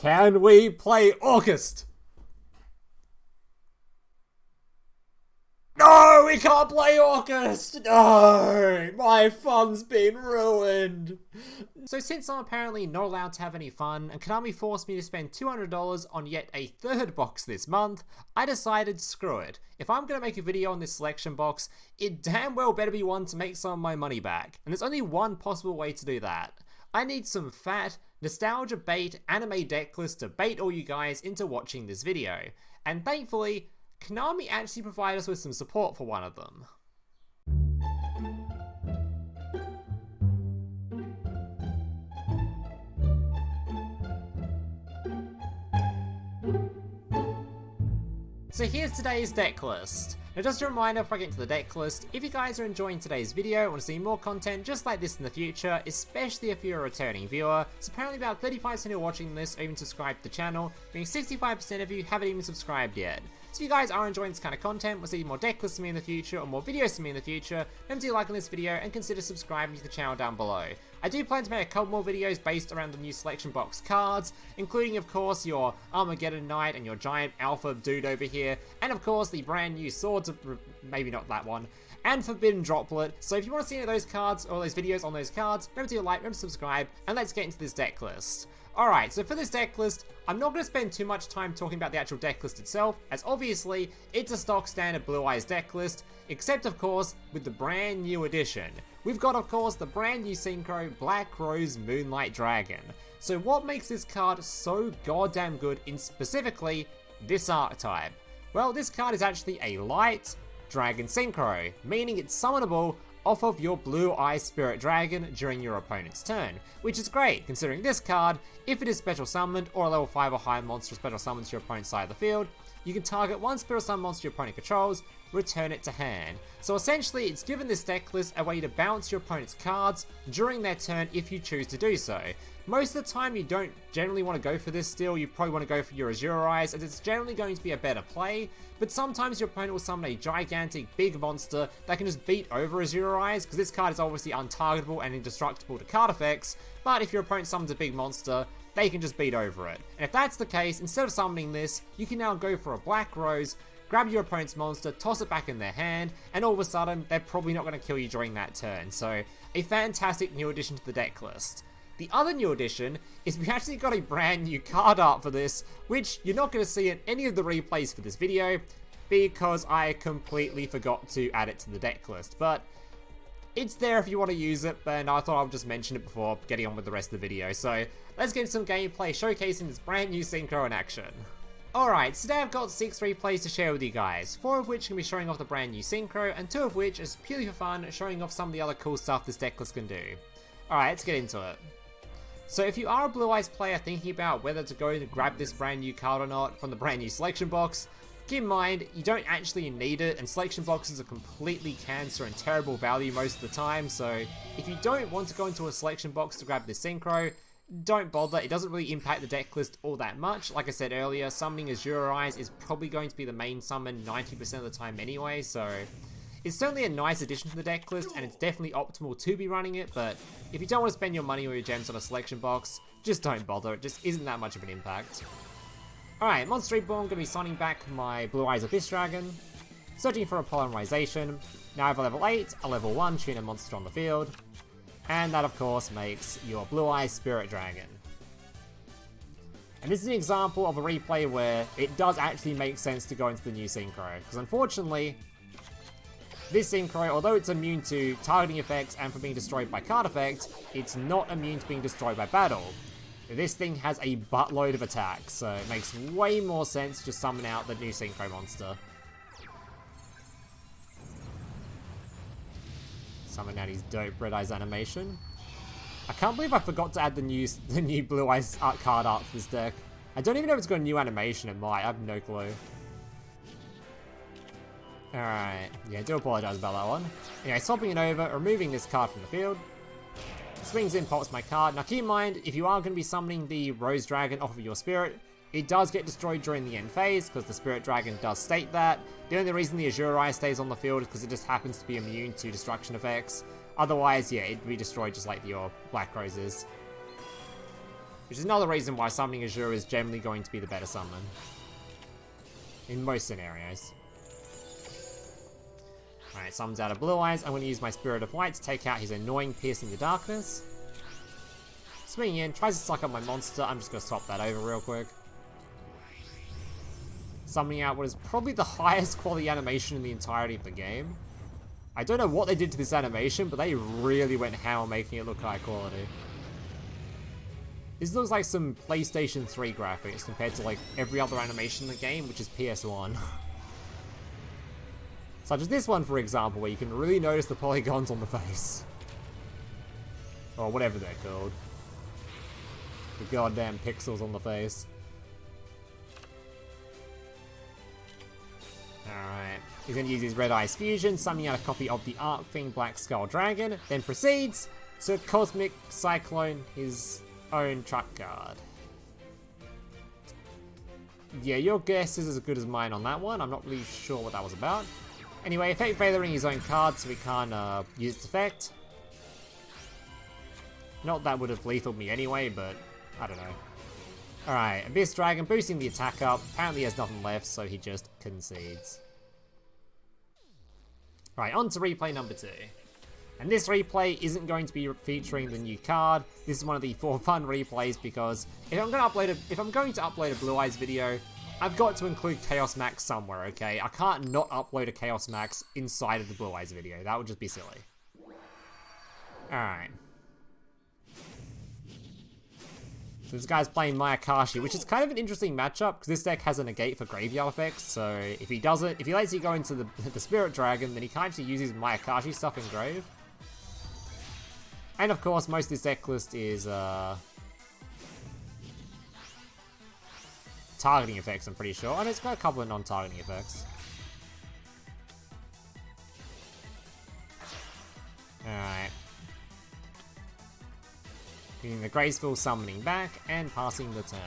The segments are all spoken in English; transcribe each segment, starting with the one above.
Can we play August? No, we can't play August! No! My fun's been ruined! So since I'm apparently not allowed to have any fun, and Konami forced me to spend $200 on yet a third box this month, I decided screw it. If I'm going to make a video on this selection box, it damn well better be one to make some of my money back. And there's only one possible way to do that. I need some fat, nostalgia bait anime deck list to bait all you guys into watching this video. And thankfully, Konami actually provided us with some support for one of them. So here's today's deck list. Now just a reminder before I get into the deck list, if you guys are enjoying today's video and want to see more content just like this in the future, especially if you're a returning viewer, so apparently about 35% who are watching this are even subscribed to the channel, meaning 65% of you haven't even subscribed yet. So if you guys are enjoying this kind of content, want to see more deck lists from me in the future or more videos from me in the future, remember to like on this video and consider subscribing to the channel down below. I do plan to make a couple more videos based around the new selection box cards, including of course your Armageddon Knight and your giant alpha dude over here, and of course the brand new Swords of, maybe not that one, and Forbidden Droplet. So if you want to see any of those cards or those videos on those cards, remember to like, remember to subscribe, and let's get into this deck list. Alright, so for this deck list, I'm not going to spend too much time talking about the actual deck list itself, as obviously, it's a stock standard Blue Eyes deck list, except of course, with the brand new addition. We've got of course the brand new Synchro Black Rose Moonlight Dragon. So what makes this card so goddamn good in specifically this archetype? Well, this card is actually a light dragon Synchro, meaning it's summonable off of your Blue Eyes Spirit Dragon during your opponent's turn, which is great considering this card, if it is special summoned or a level 5 or higher monster special summoned to your opponent's side of the field, you can target one special summon monster your opponent controls, return it to hand. So essentially it's given this deck list a way to bounce your opponent's cards during their turn if you choose to do so. Most of the time you don't generally want to go for this still, you probably want to go for your Azure-Eyes as it's generally going to be a better play, but sometimes your opponent will summon a gigantic big monster that can just beat over Azure-Eyes, because this card is obviously untargetable and indestructible to card effects, but if your opponent summons a big monster, they can just beat over it. And if that's the case, instead of summoning this, you can now go for a Black Rose, grab your opponent's monster, toss it back in their hand, and all of a sudden, they're probably not going to kill you during that turn. So, a fantastic new addition to the deck list. The other new addition is we actually got a brand new card art for this, which you're not going to see in any of the replays for this video, because I completely forgot to add it to the deck list. But it's there if you want to use it, and I thought I would just mention it before getting on with the rest of the video. So let's get into some gameplay showcasing this brand new Synchro in action. Alright, so today I've got 6 replays to share with you guys, 4 of which can be showing off the brand new Synchro, and 2 of which is purely for fun, showing off some of the other cool stuff this deck list can do. Alright, let's get into it. So if you are a Blue Eyes player thinking about whether to go and grab this brand new card or not from the brand new selection box, keep in mind you don't actually need it, and selection boxes are completely cancer and terrible value most of the time, so if you don't want to go into a selection box to grab this Synchro, don't bother. It doesn't really impact the deck list all that much. Like I said earlier, summoning Azure-Eyes is probably going to be the main summon 90% of the time anyway, so it's certainly a nice addition to the deck list, and it's definitely optimal to be running it, but if you don't want to spend your money or your gems on a selection box, just don't bother. It just isn't that much of an impact. Alright, Monster Reborn, going to be signing back my Blue Eyes Abyss Dragon, searching for a polymerization. Now I have a level 8, a level 1 tuner monster on the field, and that of course makes your Blue Eyes Spirit Dragon. And this is an example of a replay where it does actually make sense to go into the new Synchro, because unfortunately, this Synchro, although it's immune to targeting effects and from being destroyed by card effects, it's not immune to being destroyed by battle. This thing has a buttload of attacks, so it makes way more sense to just summon out the new Synchro monster. Summon out his dope Red Eyes animation. I can't believe I forgot to add the new Blue Eyes art card art to this deck. I don't even know if it's got a new animation, it might, I have no clue. Alright, yeah, I do apologise about that one. Anyway, swapping it over, removing this card from the field. Swings in, pops my card. Now keep in mind, if you are going to be summoning the Rose Dragon off of your Spirit, it does get destroyed during the end phase, because the Spirit Dragon does state that. The only reason the Azure-Eyes stays on the field is because it just happens to be immune to destruction effects. Otherwise, yeah, it'd be destroyed just like your Black Roses. Which is another reason why summoning Azure is generally going to be the better summon. In most scenarios. Alright, summons out of Blue Eyes. I'm going to use my Spirit of Light to take out his annoying Piercing the Darkness. Swinging in, tries to suck up my monster. I'm just going to swap that over real quick. Summoning out what is probably the highest quality animation in the entirety of the game. I don't know what they did to this animation, but they really went ham on making it look high quality. This looks like some PlayStation 3 graphics compared to like every other animation in the game, which is PS1. Such as this one, for example, where you can really notice the polygons on the face. Or whatever they're called. The goddamn pixels on the face. Alright, he's going to use his Red Eyes Fusion, summoning out a copy of the Arc-Fiend Black Skull Dragon, then proceeds to Cosmic Cyclone his own truck card. Yeah, your guess is as good as mine on that one. I'm not really sure what that was about. Anyway, effect veiling his own card so we can't use its effect. Not that would have lethaled me anyway, but I don't know. Alright, Abyss Dragon boosting the attack up. Apparently he has nothing left, so he just concedes. Right, on to replay number 2. And this replay isn't going to be featuring the new card. This is one of the for fun replays because if I'm going to upload a Blue Eyes video, I've got to include Chaos Max somewhere, okay? I can't not upload a Chaos Max inside of the Blue Eyes video. That would just be silly. Alright. So this guy's playing Mayakashi, which is kind of an interesting matchup because this deck has a negate for graveyard effects. So if he lets you go into the Spirit Dragon, then he can't actually use his Mayakashi stuff in grave. And of course, most of this deck list is targeting effects, I'm pretty sure. And it's got a couple of non-targeting effects. Alright. Getting the graceful summoning back and passing the turn.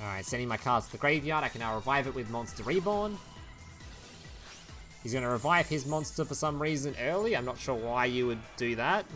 Alright, sending my cards to the graveyard. I can now revive it with Monster Reborn. He's going to revive his monster for some reason early. I'm not sure why you would do that.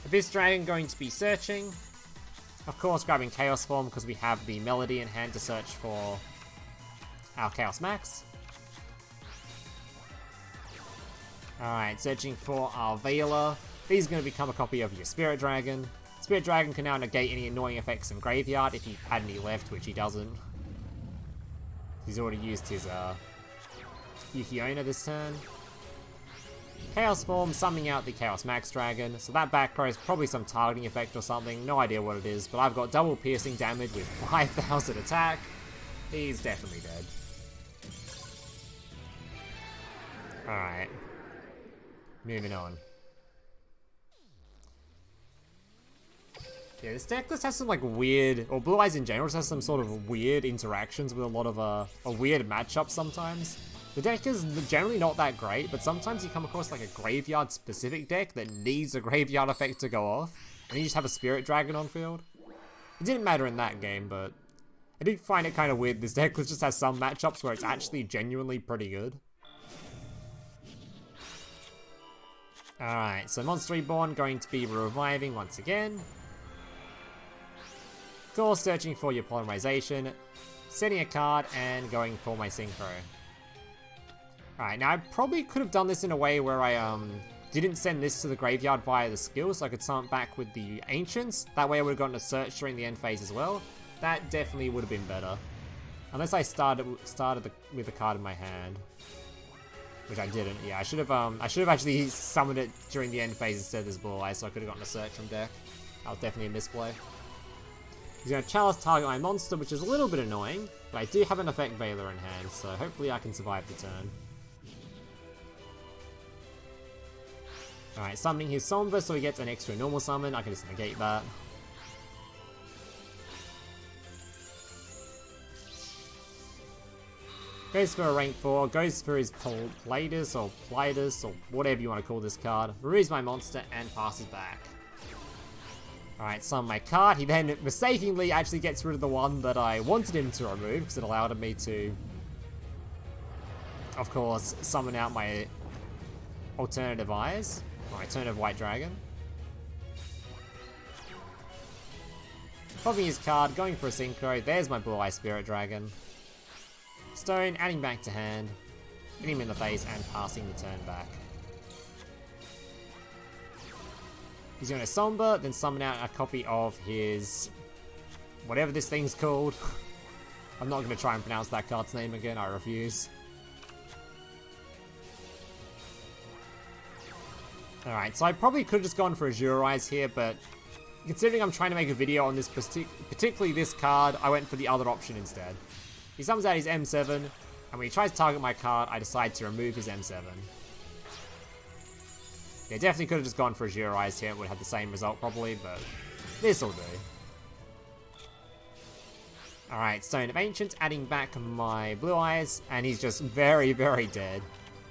Abyss Dragon going to be searching. Of course, grabbing Chaos Form because we have the Melody in hand to search for our Chaos Max. Alright, searching for our Veiler. These are going to become a copy of your Spirit Dragon. Spirit Dragon can now negate any annoying effects in Graveyard if he had any left, which he doesn't. He's already used his Yukiona this turn. Chaos Form, summoning out the Chaos Max Dragon. So that back row is probably some targeting effect or something. No idea what it is, but I've got double piercing damage with 5,000 attack. He's definitely dead. Alright. Moving on. Yeah, this deck list has some like weird, or Blue Eyes in general just has some sort of weird interactions with a lot of a weird matchup sometimes. The deck is generally not that great, but sometimes you come across like a graveyard specific deck that needs a graveyard effect to go off, and you just have a Spirit Dragon on field. It didn't matter in that game, but I did find it kind of weird. This deck list just has some matchups where it's actually genuinely pretty good. Alright, so Monster Reborn going to be reviving once again. Of course, searching for your Polymerization, setting a card, and going for my Synchro. Alright, now I probably could have done this in a way where I didn't send this to the graveyard via the skill, so I could summon back with the Ancients. That way I would have gotten a search during the end phase as well. That definitely would have been better. Unless I started with the card in my hand. Which I didn't. Yeah, I should have actually summoned it during the end phase instead of this Blue Eyes, so I could have gotten a search from deck. That was definitely a misplay. He's going to chalice target my monster, which is a little bit annoying, but I do have an effect Veiler in hand, so hopefully I can survive the turn. Alright, summoning his Sombra so he gets an extra normal summon. I can just negate that. Goes for a rank 4, goes for his Pleiades or whatever you want to call this card. Removes my monster and passes back. Alright, summon my card. He then mistakenly actually gets rid of the one that I wanted him to remove because it allowed me to, of course, summon out my alternative Eyes. My alternative White Dragon. Popping his card, going for a Synchro. There's my Blue-Eye Spirit Dragon. Stone, adding back to hand. Hitting him in the face and passing the turn back. He's going to Somber, then summon out a copy of his... whatever this thing's called. I'm not going to try and pronounce that card's name again, I refuse. Alright, so I probably could have just gone for Azure-Eyes here, but considering I'm trying to make a video on this, particularly this card, I went for the other option instead. He summons out his M7, and when he tries to target my card, I decide to remove his M7. Yeah, definitely could have just gone for Azure-Eyes here, it would have the same result probably, but this'll do. Alright, Stone of Ancients, adding back my Blue Eyes, and he's just very, very dead.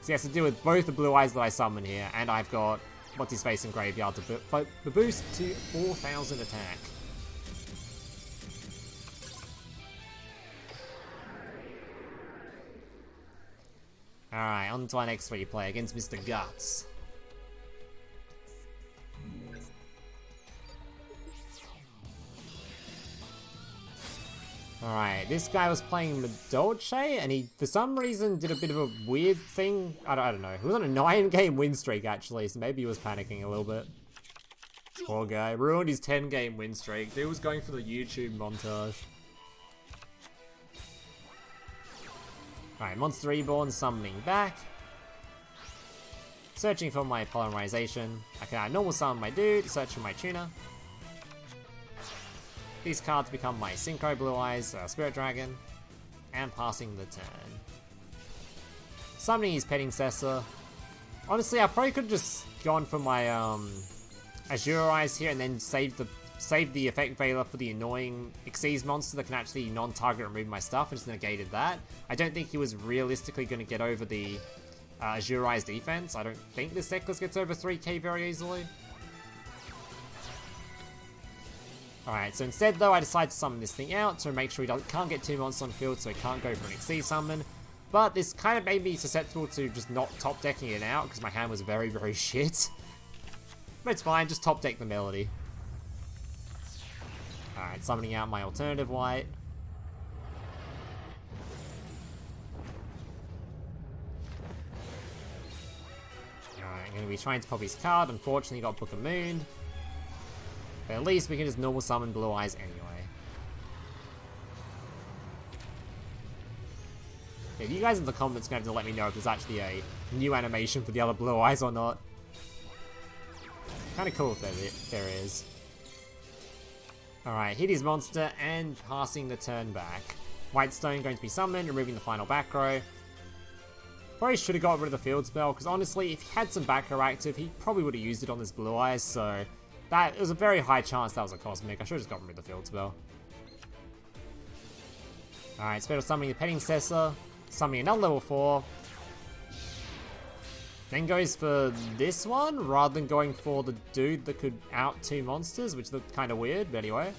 So he has to deal with both the Blue Eyes that I summon here, and I've got what's his face in Graveyard to boost to 4,000 attack. Alright, on to our next replay against Mr. Guts. Alright, this guy was playing Dolce, and he, for some reason, did a bit of a weird thing. I don't know. He was on a 9-game win streak, actually, so maybe he was panicking a little bit. Poor guy. Ruined his 10-game win streak. Dude was going for the YouTube montage. Alright, Monster Reborn, summoning back. Searching for my Polymerization. I can normal summon my dude, search for my tuner. These cards become my Synchro Blue Eyes, Spirit Dragon, and passing the turn. Summoning his Petting Cessor. Honestly, I probably could have just gone for my Azure-Eyes here and then saved the Effect Veiler for the annoying Xyz monster that can actually non-target remove my stuff, and just negated that. I don't think he was realistically going to get over the Azure-Eyes defense. I don't think this deck list gets over 3k very easily. Alright, so instead though, I decided to summon this thing out to make sure he can't get 2 monsters on field, so he can't go for an Xyz summon. But this kind of made me susceptible to just not top decking it out, because my hand was very, very shit. But it's fine, just top deck the Melody. Alright, summoning out my alternative white. Alright, I'm going to be trying to pop his card. Unfortunately, got Book of Moon. But at least we can just normal summon Blue Eyes anyway. Yeah, you guys in the comments are going to have to let me know if there's actually a new animation for the other Blue Eyes or not. Kind of cool if there is. Alright, hit his monster and passing the turn back. White Stone going to be summoned, removing the final back row. Probably should have got rid of the field spell, because honestly, if he had some back row active, he probably would have used it on this Blue Eyes, so that was a very high chance that was a Cosmic. I should have just got rid of the field spell. Alright, special summoning the Petting Cessor, summoning another level 4. Then goes for this one, rather than going for the dude that could out 2 monsters, which looked kind of weird, but anyway.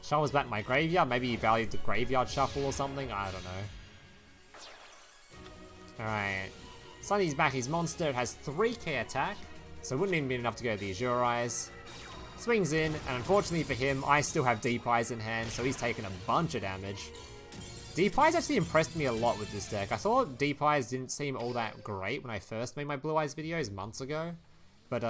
Shuffles back my graveyard, maybe he valued the graveyard shuffle or something, I don't know. Alright. Sunny's back his monster, it has 3k attack, so it wouldn't even be enough to go to the Azure-Eyes. Swings in, and unfortunately for him, I still have Deep Eyes in hand, so he's taken a bunch of damage. Deep Eyes actually impressed me a lot with this deck. I thought Deep Eyes didn't seem all that great when I first made my Blue Eyes videos months ago, but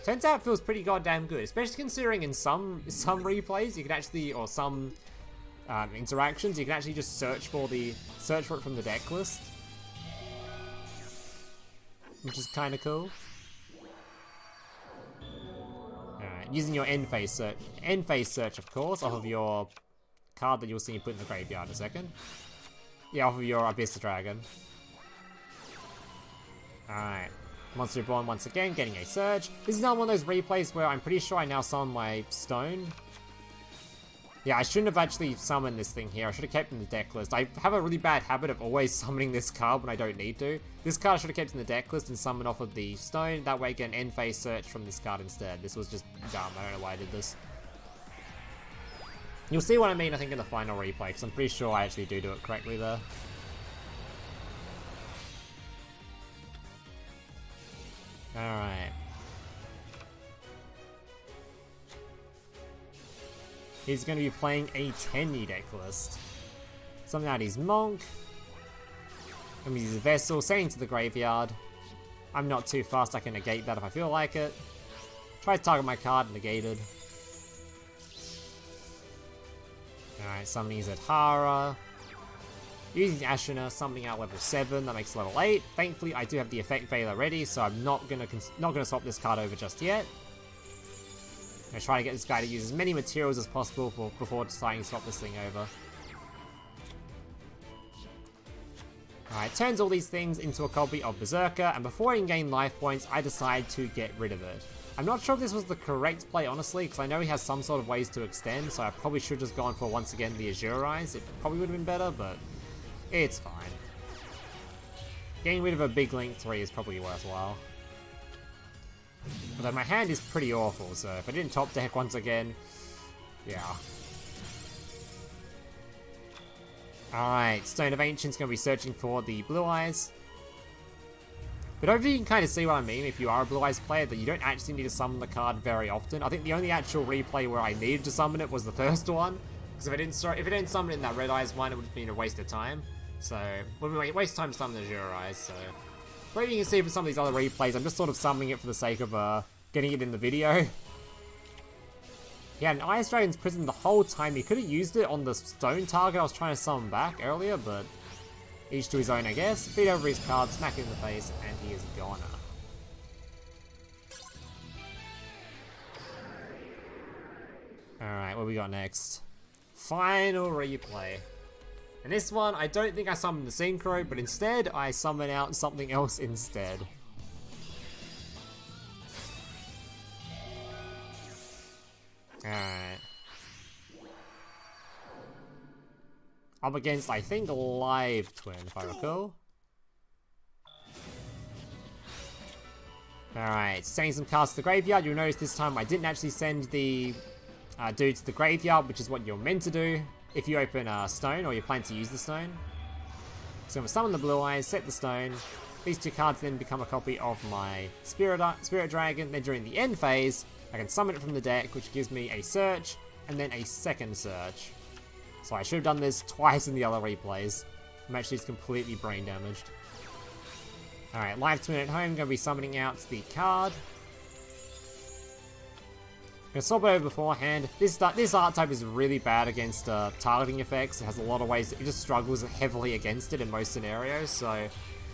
turns out it feels pretty goddamn good, especially considering in some replays you can actually, or some interactions, you can actually just search for it from the deck list, which is kind of cool. Alright, using your end phase search, of course, off of your card that you'll see you put in the graveyard in a second. Yeah, off of your Abyss Dragon. Alright, Monster Reborn once again, getting a Surge. This is not one of those replays where I'm pretty sure I now summon my Stone. Yeah, I shouldn't have actually summoned this thing here. I should have kept it in the deck list. I have a really bad habit of always summoning this card when I don't need to. This card I should have kept in the deck list and summoned off of the Stone. That way I get an end phase search from this card instead. This was just dumb. I don't know why I did this. You'll see what I mean, I think, in the final replay, because I'm pretty sure I actually do it correctly there. Alright. he's going to be playing a Tenyi deck list. Something out his Monk. Gonna use his Vessel, sending to the graveyard. I'm not too fast, I can negate that if I feel like it. Try to target my card, negated. Alright, summoning his Adhara. Using Ashina, summoning out level 7, that makes level 8. Thankfully, I do have the Effect Veiler ready, so I'm not gonna swap this card over just yet. I'm gonna try to get this guy to use as many materials as possible before deciding to swap this thing over. Alright, turns all these things into a copy of Berserker, and before I can gain life points, I decide to get rid of it. I'm not sure if this was the correct play, honestly, because I know he has some sort of ways to extend, so I probably should have just gone for, once again, the Azure-Eyes. It probably would have been better, but it's fine. Getting rid of a big Link 3 is probably worthwhile. Although my hand is pretty awful, so if I didn't top deck once again, yeah. Alright, Stone of Ancient's going to be searching for the Blue Eyes. But hopefully you can kind of see what I mean if you are a Blue Eyes player, that you don't actually need to summon the card very often. I think the only actual replay where I needed to summon it was the first one. Because if I didn't summon it in that Red Eyes one, it would have been a waste of time. So, well, we waste of time to summon the Azure-Eyes, so... But you can see for some of these other replays, I'm just sort of summoning it for the sake of getting it in the video. He had an Ice Dragon's Prison the whole time. He could have used it on the stone target I was trying to summon back earlier, but each to his own, I guess. Beat over his card, smack it in the face, and he is goner. Alright, what we got next? Final replay. And this one, I don't think I summoned the Synchro, but instead I summon out something else instead. Alright. Up against, I think, Live Twin, if I recall. Alright, sending some cards to the graveyard. You'll notice this time I didn't actually send the dude to the graveyard, which is what you're meant to do if you open a stone or you plan to use the stone. So I'm going to summon the Blue Eyes, set the stone. These two cards then become a copy of my Spirit Dragon. Then during the end phase, I can summon it from the deck, which gives me a search, and then a second search. So I should have done this twice in the other replays. I'm actually just completely brain damaged. Alright, Live Twin at home, going to be summoning out the card. I'm going to swap it over beforehand. This art type is really bad against targeting effects. It has a lot of ways, it just struggles heavily against it in most scenarios, so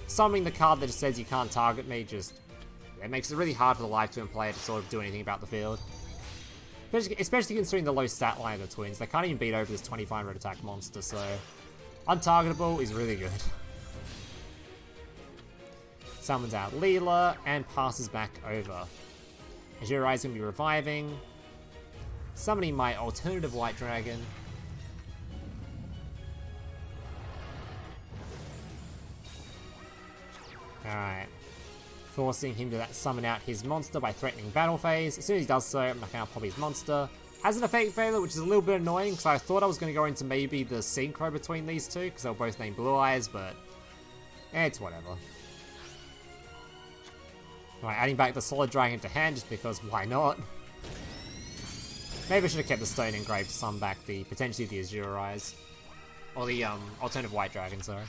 summoning the card that just says you can't target me just... it makes it really hard for the Live Twin player to sort of do anything about the field. Especially considering the low stat line of the Twins. They can't even beat over this 2500 attack monster, so... untargetable is really good. Summons out Leela, and passes back over. Azure-Eyes going to be reviving. Summoning my alternative White Dragon. Alright. Forcing him to summon out his monster by threatening battle phase. As soon as he does so, I'm not going to pop his monster. Has an effect failure, which is a little bit annoying, because I thought I was going to go into maybe the Synchro between these two, because they were both named Blue Eyes, but it's whatever. Alright, adding back the Solid Dragon to hand, just because why not? Maybe I should have kept the Stone engraved to summon back potentially the Azure-Eyes. Or the alternative White Dragon, sorry.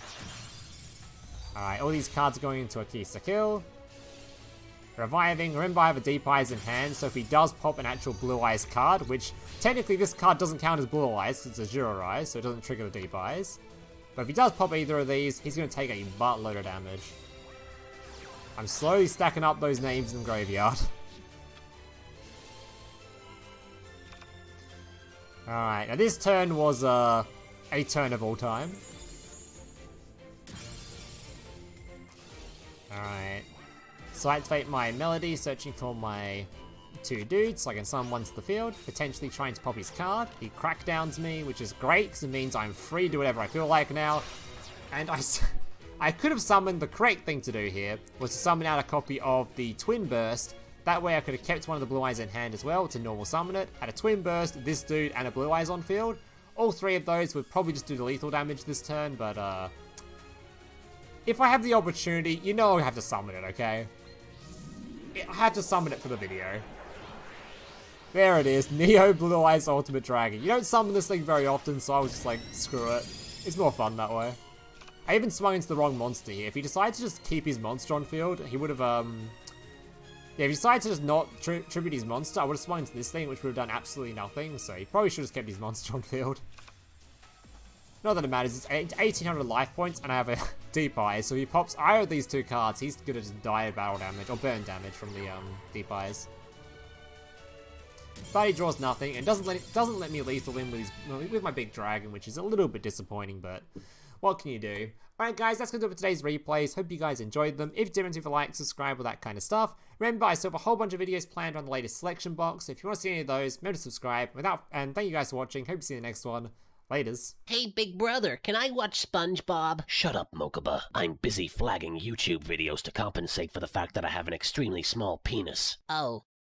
Alright, all these cards are going into a Keys to Kill. Reviving. Remember, I have a Deep Eyes in hand, so if he does pop an actual Blue Eyes card, which technically this card doesn't count as Blue Eyes because it's Azure-Eyes, so it doesn't trigger the Deep Eyes. But if he does pop either of these, he's going to take a buttload of damage. I'm slowly stacking up those names in the graveyard. Alright, now this turn was a turn of all time. Alright. So I activate my Melody, searching for my two dudes, so I can summon one to the field, potentially trying to pop his card. He crackdowns me, which is great, because it means I'm free to do whatever I feel like now. And I could have summoned, the correct thing to do here was to summon out a copy of the Twin Burst. That way I could have kept one of the Blue Eyes in hand as well to normal summon it. Had a Twin Burst, this dude, and a Blue Eyes on field. All three of those would probably just do the lethal damage this turn, but if I have the opportunity, you know I have to summon it, okay? I have to summon it for the video. There it is, Neo Blue Eyes Ultimate Dragon. You don't summon this thing very often, so I was just like, screw it. It's more fun that way. I even swung into the wrong monster here. If he decided to just keep his monster on field, he would have, yeah, if he decided to just not tribute his monster, I would have swung into this thing, which would have done absolutely nothing, so he probably should have kept his monster on field. Not that it matters, it's 1800 life points, and I have a Deep Eyes, so if he pops either of these two cards, he's gonna just die of battle damage, or burn damage from the, Deep Eyes. But he draws nothing, and doesn't let me lethal him with my big dragon, which is a little bit disappointing, but what can you do? Alright guys, that's going to do it for today's replays. Hope you guys enjoyed them. If you did, leave a like, subscribe, all that kind of stuff. Remember, I still have a whole bunch of videos planned on the latest selection box, so if you want to see any of those, remember to subscribe. And thank you guys for watching. Hope to see you in the next one. Laters. Hey, big brother, can I watch SpongeBob? Shut up, Mokuba. I'm busy flagging YouTube videos to compensate for the fact that I have an extremely small penis. Oh.